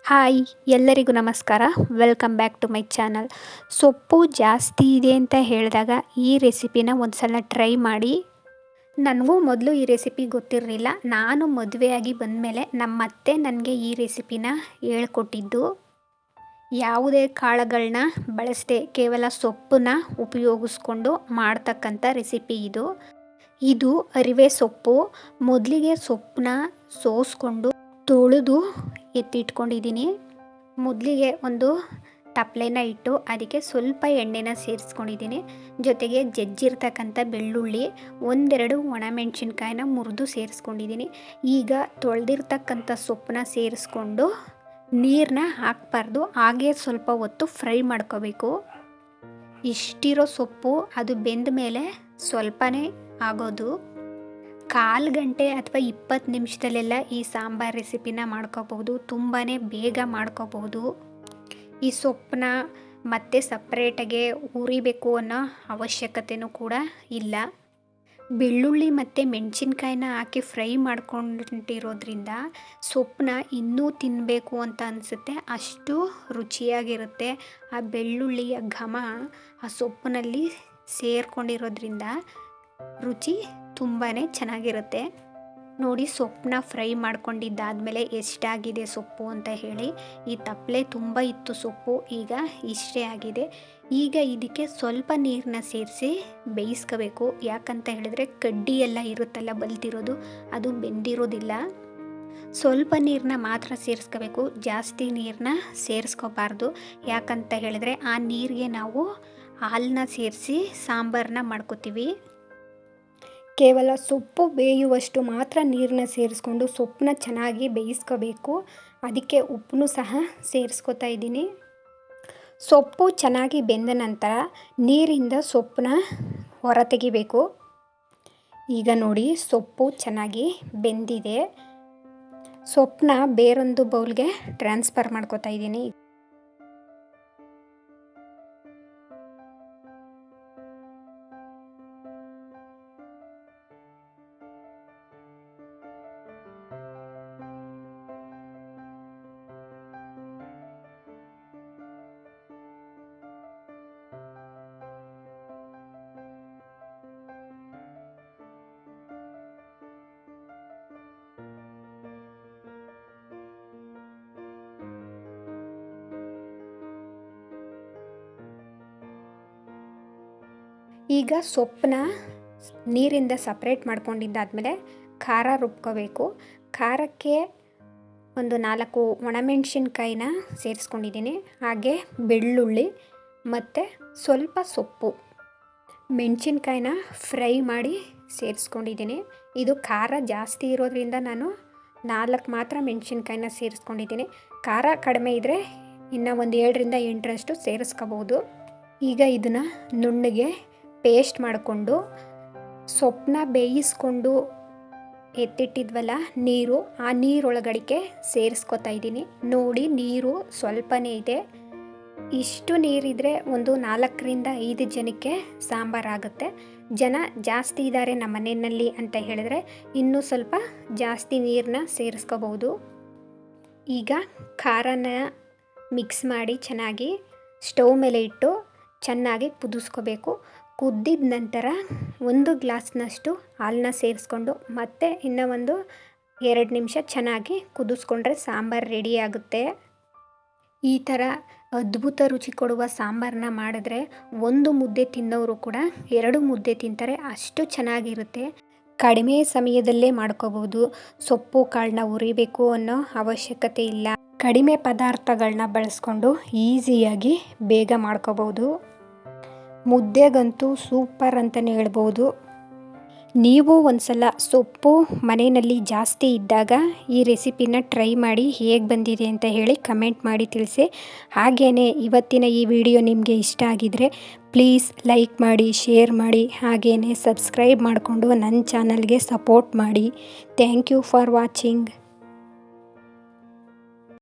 Hi ಎಲ್ಲರಿಗೂ ನಮಸ್ಕಾರ. Welcome back to my channel. ಸೊಪ್ಪು ಜಾಸ್ತಿ ಇದೆ ಅಂತ ಹೇಳಿದಾಗ ಈ ರೆಸಿಪಿನ ಒಂದು ಸಲ ಟ್ರೈ ಮಾಡಿ. ನನಗೂ ಮೊದಲು ಈ ರೆಸಿಪಿ ಗೊತ್ತಿರಲಿಲ್ಲ. ನಾನು ಮದುವೆಯಾಗಿ ಬಂದಮೇಲೆ ನಮ್ಮ ಅತ್ತೆ ನನಗೆ ಈ ರೆಸಿಪಿನ ಹೇಳ್ಕೊಟ್ಟಿದ್ದು. ಯಾವುದೇ ಕಾಳುಗಳನ್ನ ಬಳಸದೆ ಕೇವಲ ಸೊಪ್ಪನ್ನ ಉಪಯೋಗಿಸ್ಕೊಂಡು ಮಾಡ್ತಕ್ಕಂಥ ರೆಸಿಪಿ ಇದು. ಇದು ಅರಿವೆ ಸೊಪ್ಪು. ಮೊದಲಿಗೆ ಸೊಪ್ಪನ್ನ ಸೋಸ್ಕೊಂಡು ತೊಳೆದು ಎತ್ತಿಟ್ಕೊಂಡಿದ್ದೀನಿ. ಮೊದಲಿಗೆ ಒಂದು ತಪ್ಪಲೆನ ಇಟ್ಟು ಅದಕ್ಕೆ ಸ್ವಲ್ಪ ಎಣ್ಣೆನ ಸೇರಿಸ್ಕೊಂಡಿದ್ದೀನಿ. ಜೊತೆಗೆ ಜಜ್ಜಿರ್ತಕ್ಕಂಥ ಬೆಳ್ಳುಳ್ಳಿ, ಒಂದೆರಡು ಒಣಮೆಣಸಿನ್ಕಾಯಿನ ಮುರಿದು ಸೇರಿಸ್ಕೊಂಡಿದ್ದೀನಿ. ಈಗ ತೊಳೆದಿರ್ತಕ್ಕಂಥ ಸೊಪ್ಪನ್ನ ಸೇರಿಸ್ಕೊಂಡು ನೀರನ್ನ ಹಾಕಬಾರ್ದು, ಹಾಗೆ ಸ್ವಲ್ಪ ಹೊತ್ತು ಫ್ರೈ ಮಾಡ್ಕೋಬೇಕು. ಇಷ್ಟಿರೋ ಸೊಪ್ಪು ಅದು ಬೆಂದ ಮೇಲೆ ಸ್ವಲ್ಪನೇ ಆಗೋದು. 1/4 ಗಂಟೆ ಅಥವಾ 20 ನಿಮಿಷದಲ್ಲೆಲ್ಲ ಈ ಸಾಂಬಾರು ರೆಸಿಪಿನ ಮಾಡ್ಕೋಬಹುದು. ತುಂಬಾ ಬೇಗ ಮಾಡ್ಕೋಬಹುದು. ಈ ಸೊಪ್ಪನ್ನ ಮತ್ತೆ ಸಪ್ರೇಟಾಗೆ ಹುರಿಬೇಕು ಅನ್ನೋ ಅವಶ್ಯಕತೆಯೂ ಕೂಡ ಇಲ್ಲ. ಬೆಳ್ಳುಳ್ಳಿ ಮತ್ತು ಮೆಣಸಿನ್ಕಾಯಿನ ಹಾಕಿ ಫ್ರೈ ಮಾಡ್ಕೊಂಡಿರೋದ್ರಿಂದ ಸೊಪ್ಪನ್ನ ಇನ್ನೂ ತಿನ್ನಬೇಕು ಅಂತ ಅನಿಸುತ್ತೆ. ಅಷ್ಟು ರುಚಿಯಾಗಿರುತ್ತೆ. ಆ ಬೆಳ್ಳುಳ್ಳಿಯ ಘಮ ಆ ಸೊಪ್ಪಿನಲ್ಲಿ ಸೇರ್ಕೊಂಡಿರೋದ್ರಿಂದ ರುಚಿ ತುಂಬಾ ಚೆನ್ನಾಗಿರುತ್ತೆ. ನೋಡಿ, ಸೊಪ್ಪನ್ನ ಫ್ರೈ ಮಾಡ್ಕೊಂಡಿದ್ದಾದಮೇಲೆ ಎಷ್ಟಾಗಿದೆ ಸೊಪ್ಪು ಅಂತ ಹೇಳಿ. ಈ ತಪ್ಪಲೆ ತುಂಬ ಇತ್ತು ಸೊಪ್ಪು, ಈಗ ಇಷ್ಟೇ ಆಗಿದೆ. ಈಗ ಇದಕ್ಕೆ ಸ್ವಲ್ಪ ನೀರನ್ನ ಸೇರಿಸಿ ಬೇಯಿಸ್ಕೋಬೇಕು. ಯಾಕಂತ ಹೇಳಿದ್ರೆ ಕಡ್ಡಿ ಎಲ್ಲ ಇರುತ್ತಲ್ಲ ಬಲ್ತಿರೋದು, ಅದು ಬೆಂದಿರೋದಿಲ್ಲ. ಸ್ವಲ್ಪ ನೀರನ್ನ ಮಾತ್ರ ಸೇರಿಸ್ಕೋಬೇಕು, ಜಾಸ್ತಿ ನೀರನ್ನ ಸೇರಿಸ್ಕೋಬಾರ್ದು. ಯಾಕಂತ ಹೇಳಿದ್ರೆ ಆ ನೀರಿಗೆ ನಾವು ಹಾಲನ್ನ ಸೇರಿಸಿ ಸಾಂಬಾರನ್ನ ಮಾಡ್ಕೋತೀವಿ. ಕೇವಲ ಸೊಪ್ಪು ಬೇಯುವಷ್ಟು ಮಾತ್ರ ನೀರನ್ನ ಸೇರಿಸ್ಕೊಂಡು ಸೊಪ್ಪನ್ನ ಚೆನ್ನಾಗಿ ಬೇಯಿಸ್ಕೋಬೇಕು. ಅದಕ್ಕೆ ಉಪ್ಪನ್ನು ಸಹ ಸೇರಿಸ್ಕೊತಾ ಇದ್ದೀನಿ. ಸೊಪ್ಪು ಚೆನ್ನಾಗಿ ಬೆಂದ ನಂತರ ನೀರಿಂದ ಸೊಪ್ಪನ್ನ ಹೊರ ತೆಗಿಬೇಕು. ಈಗ ನೋಡಿ, ಸೊಪ್ಪು ಚೆನ್ನಾಗಿ ಬೆಂದಿದೆ. ಸೊಪ್ಪನ್ನ ಬೇರೊಂದು ಬೌಲ್ಗೆ ಟ್ರಾನ್ಸ್ಫರ್ ಮಾಡ್ಕೊತಾ ಇದ್ದೀನಿ. ಈಗ ಸೊಪ್ಪನ್ನ ನೀರಿಂದ ಸಪ್ರೇಟ್ ಮಾಡ್ಕೊಂಡಿದ್ದಾದಮೇಲೆ ಖಾರ ರುಬ್ಕೋಬೇಕು. ಖಾರಕ್ಕೆ ಒಂದು 4 ಒಣಮೆಣಸಿನ್ಕಾಯಿನ ಸೇರಿಸ್ಕೊಂಡಿದ್ದೀನಿ. ಹಾಗೆ ಬೆಳ್ಳುಳ್ಳಿ ಮತ್ತು ಸ್ವಲ್ಪ ಸೊಪ್ಪು, ಮೆಣಸಿನ್ಕಾಯಿನ ಫ್ರೈ ಮಾಡಿ ಸೇರಿಸ್ಕೊಂಡಿದ್ದೀನಿ. ಇದು ಖಾರ ಜಾಸ್ತಿ ಇರೋದ್ರಿಂದ ನಾನು 4 ಮಾತ್ರ ಮೆಣಸಿನ್ಕಾಯಿನ ಸೇರಿಸ್ಕೊಂಡಿದ್ದೀನಿ. ಖಾರ ಕಡಿಮೆ ಇದ್ದರೆ ಇನ್ನು ಒಂದು 7ರಿಂದ 8ರಷ್ಟು ಸೇರಿಸ್ಕೋಬೋದು. ಈಗ ಇದನ್ನು ನುಣ್ಣಗೆ ಪೇಸ್ಟ್ ಮಾಡಿಕೊಂಡು ಸೊಪ್ಪನ್ನ ಬೇಯಿಸ್ಕೊಂಡು ಎತ್ತಿಟ್ಟಿದ್ವಲ್ಲ ನೀರು, ಆ ನೀರೊಳಗಡಿಕೆ ಸೇರಿಸ್ಕೊತಾ ಇದ್ದೀನಿ. ನೋಡಿ, ನೀರು ಸ್ವಲ್ಪನೇ ಇದೆ. ಇಷ್ಟು ನೀರಿದ್ರೆ ಒಂದು 4ರಿಂದ 5 ಜನಕ್ಕೆ ಸಾಂಬಾರಾಗುತ್ತೆ. ಜನ ಜಾಸ್ತಿ ಇದ್ದಾರೆ ನಮ್ಮ ಮನೆಯಲ್ಲಿ ಅಂತ ಹೇಳಿದ್ರೆ ಇನ್ನೂ ಸ್ವಲ್ಪ ಜಾಸ್ತಿ ನೀರನ್ನ ಸೇರಿಸ್ಕೋಬಹುದು. ಈಗ ಖಾರನ ಮಿಕ್ಸ್ ಮಾಡಿ ಚೆನ್ನಾಗಿ ಸ್ಟವ್ ಮೇಲೆ ಇಟ್ಟು ಚೆನ್ನಾಗಿ ಕುದಿಸ್ಕೋಬೇಕು. ಕುದ್ದಿದ ನಂತರ 1 ಗ್ಲಾಸ್ನಷ್ಟು ಹಾಲನ್ನ ಸೇರಿಸ್ಕೊಂಡು ಮತ್ತೆ ಇನ್ನೂ ಒಂದು 2 ನಿಮಿಷ ಚೆನ್ನಾಗಿ ಕುದಿಸ್ಕೊಂಡ್ರೆ ಸಾಂಬಾರು ರೆಡಿ ಆಗುತ್ತೆ. ಈ ಥರ ಅದ್ಭುತ ರುಚಿ ಕೊಡುವ ಸಾಂಬಾರನ್ನ ಮಾಡಿದ್ರೆ 1 ಮುದ್ದೆ ತಿನ್ನೋರು ಕೂಡ 2 ಮುದ್ದೆ ತಿಂತಾರೆ. ಅಷ್ಟು ಚೆನ್ನಾಗಿರುತ್ತೆ. ಕಡಿಮೆ ಸಮಯದಲ್ಲೇ ಮಾಡ್ಕೋಬಹುದು. ಸೊಪ್ಪು ಕಾಳನ್ನ ಹುರಿಬೇಕು ಅನ್ನೋ ಅವಶ್ಯಕತೆ ಇಲ್ಲ. ಕಡಿಮೆ ಪದಾರ್ಥಗಳನ್ನ ಬಳಸ್ಕೊಂಡು ಈಸಿಯಾಗಿ ಬೇಗ ಮಾಡ್ಕೋಬಹುದು. ಮುದ್ದೆಗಂತೂ ಸೂಪರ್ ಅಂತಲೇ ಹೇಳ್ಬೋದು. ನೀವು ಒಂದ್ಸಲ ಸೊಪ್ಪು ಮನೆಯಲ್ಲಿ ಜಾಸ್ತಿ ಇದ್ದಾಗ ಈ ರೆಸಿಪಿನ ಟ್ರೈ ಮಾಡಿ ಹೇಗೆ ಬಂದಿದೆ ಅಂತ ಹೇಳಿ ಕಮೆಂಟ್ ಮಾಡಿ ತಿಳಿಸಿ. ಹಾಗೆಯೇ ಇವತ್ತಿನ ಈ ವಿಡಿಯೋ ನಿಮಗೆ ಇಷ್ಟ ಆಗಿದರೆ ಪ್ಲೀಸ್ ಲೈಕ್ ಮಾಡಿ, ಶೇರ್ ಮಾಡಿ, ಹಾಗೆಯೇ ಸಬ್ಸ್ಕ್ರೈಬ್ ಮಾಡಿಕೊಂಡು ನನ್ನ ಚಾನಲ್ಗೆ ಸಪೋರ್ಟ್ ಮಾಡಿ. Thank you for watching.